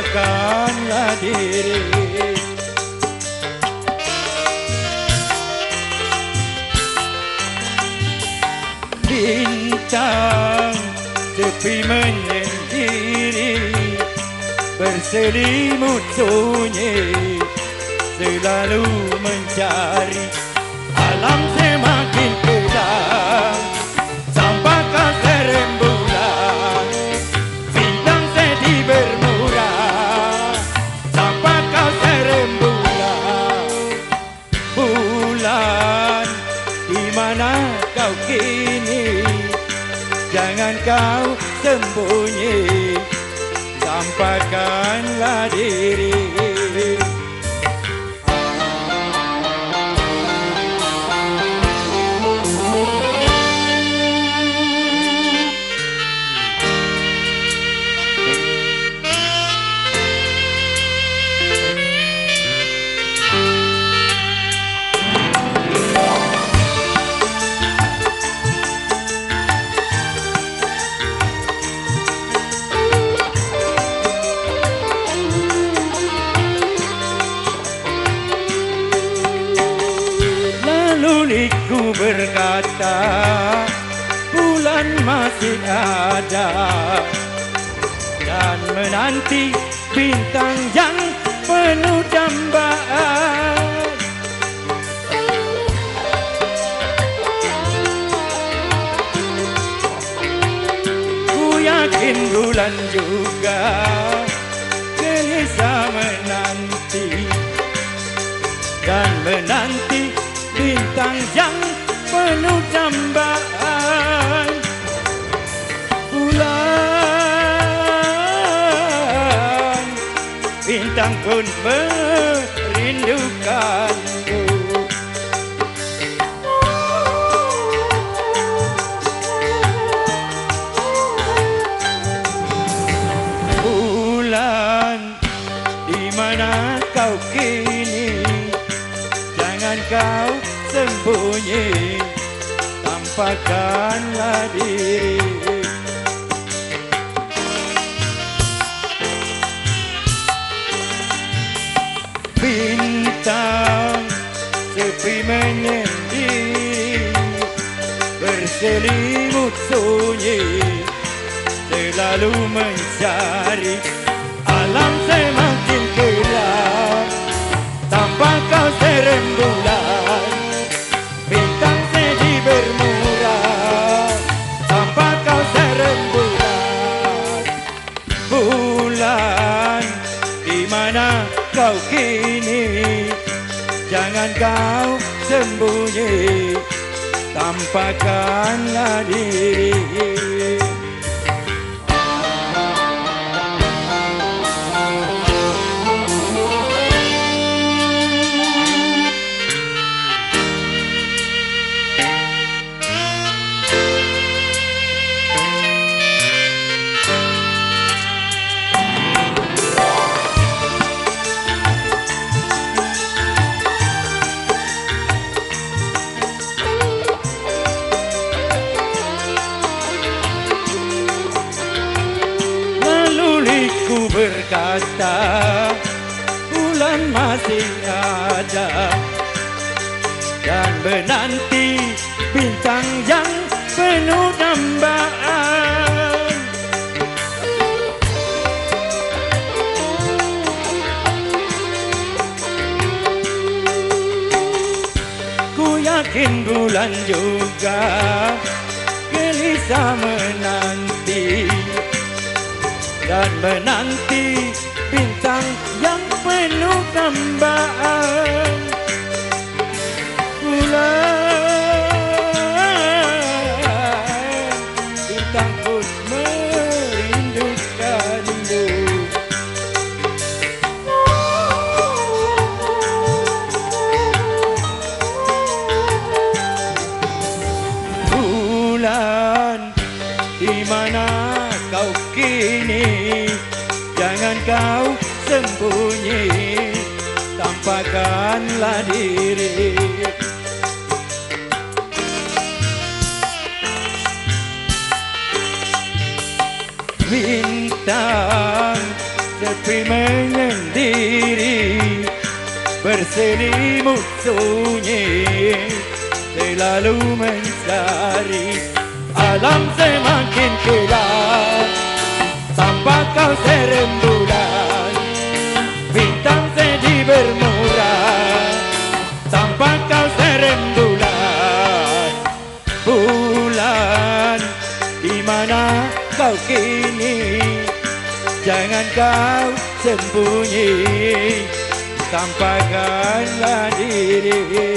tampakkanlah diri. Bintang sepi menyendiri, berselimut sunyi, selalu mencari. Alam semakin gelap, sampai kau serembulan. Bintang sedih bermurah, sampai kau serembulan. Bulan, di mana kau kini? Jangan kau sembunyi, tampakkanlah diri. Ku berkata, bulan masih ada, dan menanti bintang yang penuh dambaan. Ku yakin bulan juga gelisah menanti, dan menanti bintang yang penuh dambaan. Bulan, bintang pun merindukanmu. Bulan, di mana kau kini? Jangan kau sembunyi, tampakkanlah diri. Bintang sepi menyendiri, berselimut sunyi, selalu mencari. Alam semakin gelap, tanpa kau serembulan. Bintang sedih bermurah, tanpa kau serembulan. Bulan, di mana kau kini? Jangan kau sembunyi, tampakkanlah diri. Ku berkata, bulan masih ada, dan menanti bintang yang penuh dambaan. Ku yakin bulan juga gelisah menanti, dan menanti bintang yang penuh dambaan. Bulan, bintang pun merindukanmu. Bulan, di mana kau kini? Jangan kau sembunyi, tampakkanlah diri. Bintang sepi menyendiri, berselimut sunyi, selalu mencari. Alam semakin gelap tanpa kau serembulan, bintang sedih bermurah tanpa kau serembulan. Bulan, di mana kau kini? Jangan kau sembunyi, sampaikanlah diri.